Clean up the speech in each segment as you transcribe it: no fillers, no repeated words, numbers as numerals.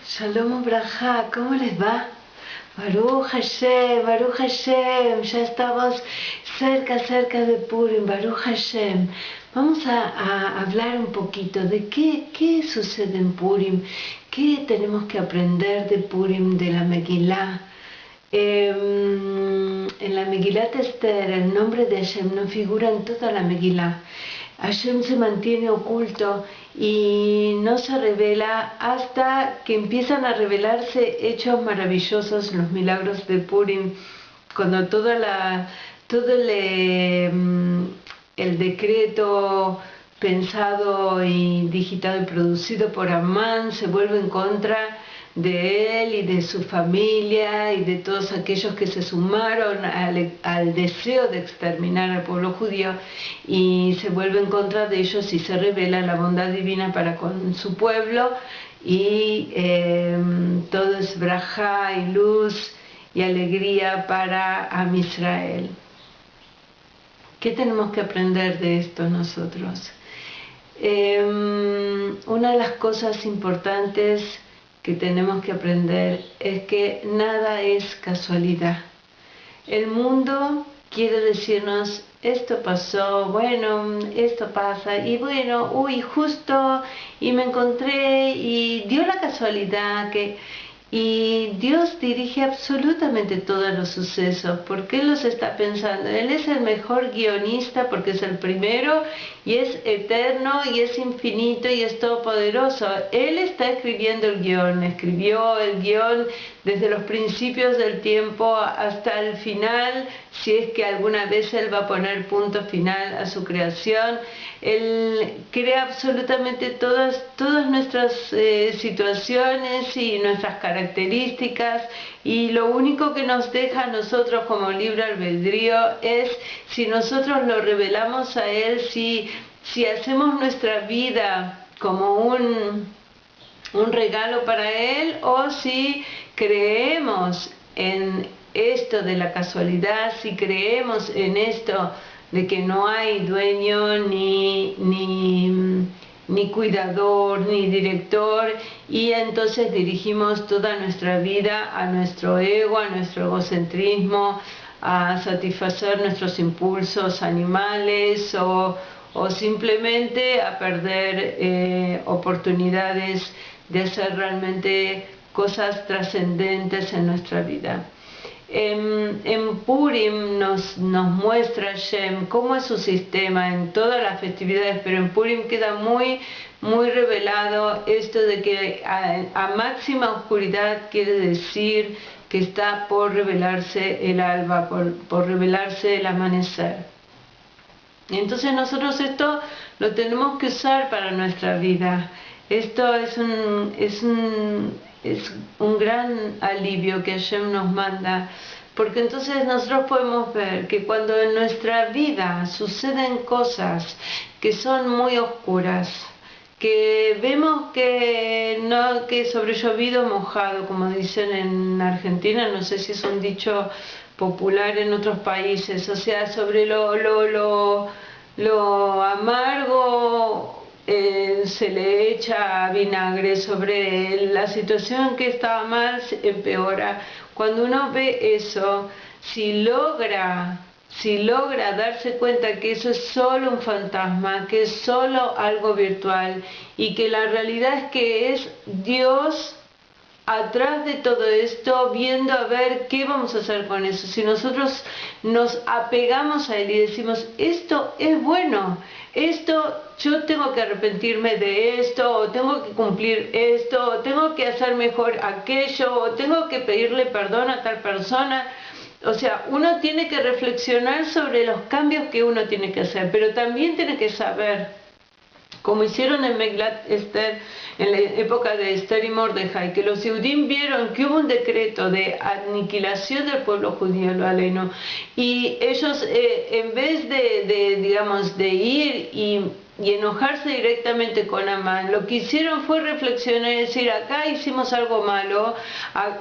Shalom Ubraja, ¿cómo les va? Baruch Hashem, ya estamos cerca de Purim, Baruch Hashem. Vamos a hablar un poquito de qué sucede en Purim, qué tenemos que aprender de Purim, de la Megilá. En la Megilat Esther el nombre de Hashem no figura en toda la Megilá. Hashem se mantiene oculto y no se revela hasta que empiezan a revelarse hechos maravillosos, los milagros de Purim, cuando todo el decreto pensado y digitado y producido por Amán se vuelve en contra de él y de su familia y de todos aquellos que se sumaron al deseo de exterminar al pueblo judío, y se vuelve en contra de ellos y se revela la bondad divina para con su pueblo, y todo es brajá y luz y alegría para Am Israel. ¿Qué tenemos que aprender de esto nosotros? Una de las cosas importantes que tenemos que aprender es que nada es casualidad. El mundo quiere decirnos, esto pasó, bueno, esto pasa, y bueno, justo, y me encontré, y dio la casualidad que... Y Dios dirige absolutamente todos los sucesos, porque Él los está pensando. Él es el mejor guionista porque es el primero y es eterno y es infinito y es todopoderoso. Él está escribiendo el guión, escribió el guión desde los principios del tiempo hasta el final, si es que alguna vez Él va a poner punto final a su creación. Él crea absolutamente todas nuestras situaciones y nuestras características, y lo único que nos deja a nosotros como libre albedrío es si nosotros lo revelamos a Él, si hacemos nuestra vida como un regalo para Él, o si creemos en esto de la casualidad, si creemos en esto de que no hay dueño, ni cuidador, ni director, y entonces dirigimos toda nuestra vida a nuestro ego, a nuestro egocentrismo, a satisfacer nuestros impulsos animales, o simplemente a perder oportunidades de hacer realmente cosas trascendentes en nuestra vida. En Purim nos muestra Hashem cómo es su sistema en todas las festividades, pero en Purim queda muy revelado esto de que a máxima oscuridad quiere decir que está por revelarse el alba, por revelarse el amanecer. Entonces nosotros esto lo tenemos que usar para nuestra vida. Esto es un gran alivio que Hashem nos manda, porque entonces nosotros podemos ver que cuando en nuestra vida suceden cosas que son muy oscuras, que vemos que sobre llovido mojado, como dicen en Argentina, no sé si es un dicho popular en otros países, o sea, sobre lo amargo se le echa vinagre, sobre la situación que estaba mal se empeora. Cuando uno ve eso, si logra darse cuenta que eso es solo un fantasma, que es solo algo virtual, y que la realidad es que es Dios atrás de todo esto, viendo a ver qué vamos a hacer con eso. Si nosotros nos apegamos a Él y decimos, esto es bueno, esto yo tengo que arrepentirme de esto, o tengo que cumplir esto, o tengo que hacer mejor aquello, o tengo que pedirle perdón a tal persona. O sea, uno tiene que reflexionar sobre los cambios que uno tiene que hacer, pero también tiene que saber, como hicieron en Megilat Esther, en la época de Esther y Mordejai, que los Yehudim vieron que hubo un decreto de aniquilación del pueblo judío, lo aleno, y ellos en vez de ir y enojarse directamente con Amán, lo que hicieron fue reflexionar y decir, acá hicimos algo malo,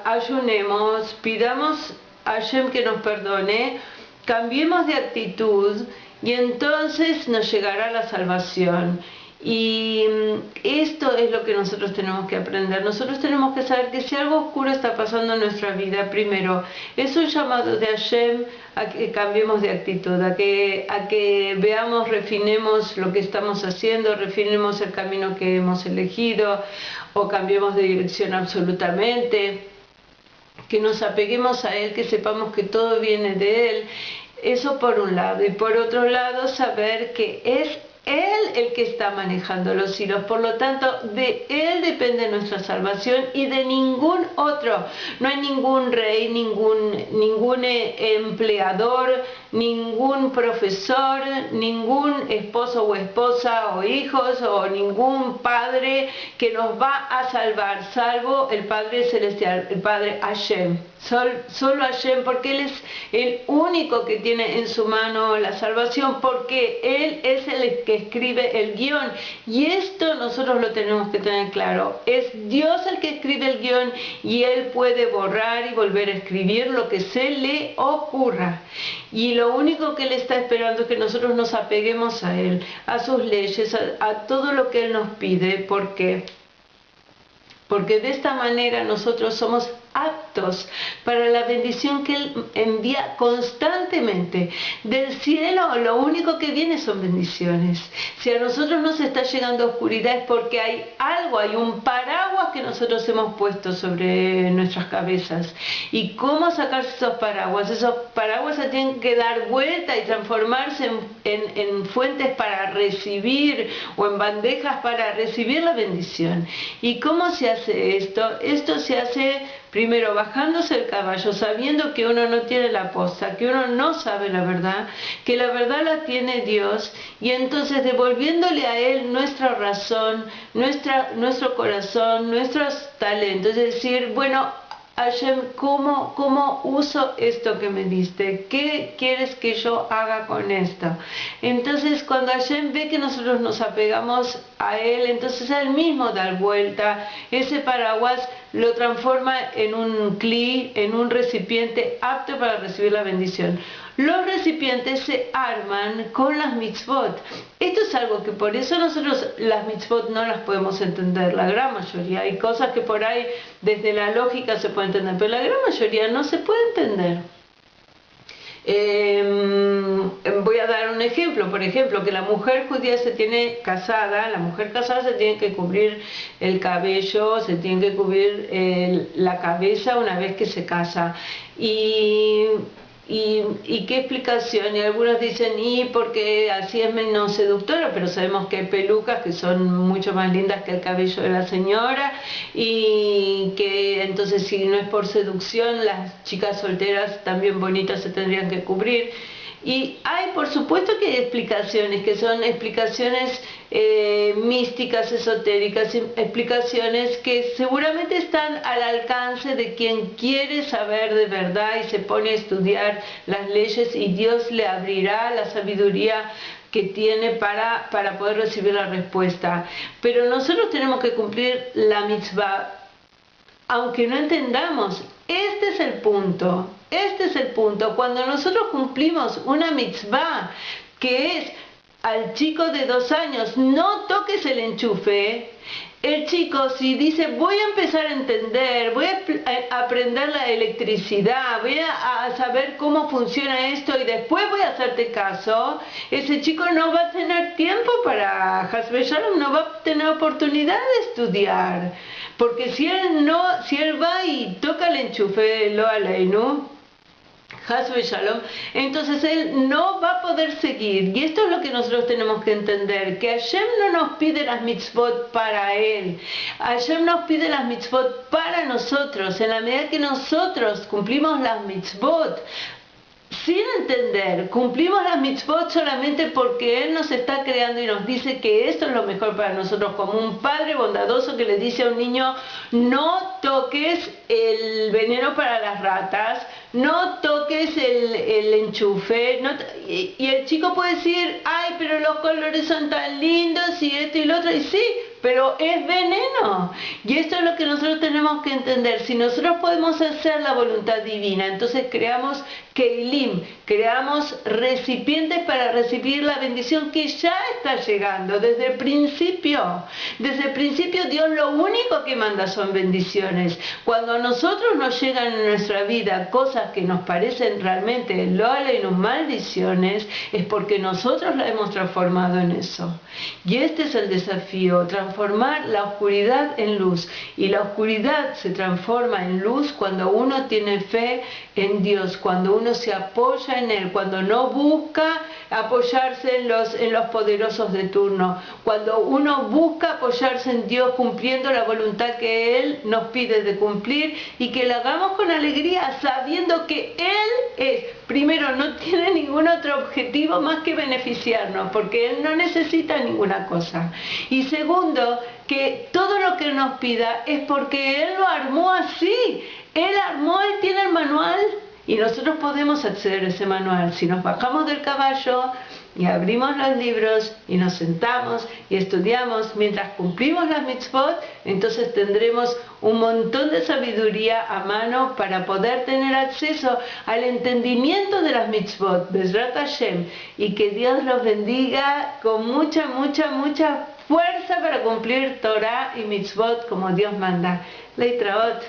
ayunemos, pidamos a Hashem que nos perdone, cambiemos de actitud, y entonces nos llegará la salvación. Y esto es lo que nosotros tenemos que aprender. Nosotros tenemos que saber que si algo oscuro está pasando en nuestra vida, primero, es un llamado de Hashem a que cambiemos de actitud, a que veamos, refinemos lo que estamos haciendo, refinemos el camino que hemos elegido, o cambiemos de dirección absolutamente, que nos apeguemos a Él, que sepamos que todo viene de Él. Eso por un lado. Y por otro lado, saber que es Él el que está manejando los hilos, por lo tanto de Él depende nuestra salvación y de ningún otro. No hay ningún rey, ningún empleador, ningún profesor, ningún esposo o esposa o hijos o ningún padre que nos va a salvar, salvo el Padre Celestial, el Padre Hashem. Solo Hashem, porque Él es el único que tiene en su mano la salvación, porque Él es el que escribe el guión. Y esto nosotros lo tenemos que tener claro. Es Dios el que escribe el guión y Él puede borrar y volver a escribir lo que se le ocurra. Y lo único que Él está esperando es que nosotros nos apeguemos a Él, a sus leyes, a todo lo que Él nos pide. ¿Por qué? Porque de esta manera nosotros somos aptos para la bendición que Él envía constantemente. Del cielo lo único que viene son bendiciones. Si a nosotros nos está llegando oscuridad es porque hay algo, hay un paraguas que nosotros hemos puesto sobre nuestras cabezas. ¿Y cómo sacarse esos paraguas? Esos paraguas se tienen que dar vuelta y transformarse en fuentes para recibir o en bandejas para recibir la bendición. ¿Y cómo se hace esto? Esto se hace primero bajándose el caballo, sabiendo que uno no tiene la posta, que uno no sabe la verdad, que la verdad la tiene Dios, y entonces devolviéndole a Él nuestra razón, nuestro corazón, nuestros talentos, es decir, bueno, Hashem, ¿cómo uso esto que me diste? ¿Qué quieres que yo haga con esto? Entonces, cuando Hashem ve que nosotros nos apegamos a Él, entonces Él mismo da vuelta, ese paraguas lo transforma en un cli, en un recipiente apto para recibir la bendición. Los recipientes se arman con las mitzvot. Esto es algo que por eso nosotros las mitzvot no las podemos entender, la gran mayoría. Hay cosas que por ahí desde la lógica se pueden entender, pero la gran mayoría no se puede entender. Voy a dar un ejemplo, por ejemplo, que la mujer judía la mujer casada se tiene que cubrir el cabello, se tiene que cubrir la cabeza una vez que se casa. ¿Y qué explicación? Y algunos dicen, porque así es menos seductora, pero sabemos que hay pelucas que son mucho más lindas que el cabello de la señora, y que entonces si no es por seducción, las chicas solteras también bonitas se tendrían que cubrir. Y hay, por supuesto que hay explicaciones, que son explicaciones místicas, esotéricas, explicaciones que seguramente están al alcance de quien quiere saber de verdad y se pone a estudiar las leyes, y Dios le abrirá la sabiduría que tiene para poder recibir la respuesta. Pero nosotros tenemos que cumplir la mitzvah, aunque no entendamos. Este es el punto. Cuando nosotros cumplimos una mitzvah, que es al chico de 2 años, no toques el enchufe. El chico, si dice, voy a empezar a entender, voy a aprender la electricidad, voy a saber cómo funciona esto y después voy a hacerte caso, ese chico no va a tener tiempo para Hasbe Shalom, no va a tener oportunidad de estudiar. Porque si él va y toca el enchufe, lo aleinu, Hasbe Shalom, entonces él no va a poder seguir. Y esto es lo que nosotros tenemos que entender, que Hashem no nos pide las mitzvot para él, Hashem nos pide las mitzvot para nosotros. En la medida que nosotros cumplimos las mitzvot sin entender, cumplimos las mitzvot solamente porque Él nos está creando y nos dice que esto es lo mejor para nosotros, como un padre bondadoso que le dice a un niño, no toques el veneno para las ratas, no toques el enchufe, y el chico puede decir, ay, pero los colores son tan lindos y esto y lo otro, y sí, pero es veneno. Y esto es lo que nosotros tenemos que entender. Si nosotros podemos hacer la voluntad divina, entonces creamos Keilim, creamos recipientes para recibir la bendición que ya está llegando desde el principio. Desde el principio Dios lo único que manda son bendiciones. Cuando a nosotros nos llegan en nuestra vida cosas que nos parecen realmente loale y maldiciones, es porque nosotros la hemos transformado en eso. Y este es el desafío, transformar la oscuridad en luz. Y la oscuridad se transforma en luz cuando uno tiene fe en Dios, cuando uno se apoya en Él, cuando no busca apoyarse en los poderosos de turno, cuando uno busca apoyarse en Dios cumpliendo la voluntad que Él nos pide de cumplir y que la hagamos con alegría, sabiendo que Él primero, no tiene ningún otro objetivo más que beneficiarnos, porque Él no necesita ninguna cosa. Y segundo, que todo lo que nos pida es porque Él lo armó así. Él tiene el manual y nosotros podemos acceder a ese manual. Si nos bajamos del caballo y abrimos los libros y nos sentamos y estudiamos mientras cumplimos las mitzvot, entonces tendremos un montón de sabiduría a mano para poder tener acceso al entendimiento de las mitzvot, Bezrat Hashem, y que Dios los bendiga con mucha fuerza para cumplir Torah y mitzvot como Dios manda. Leitraot.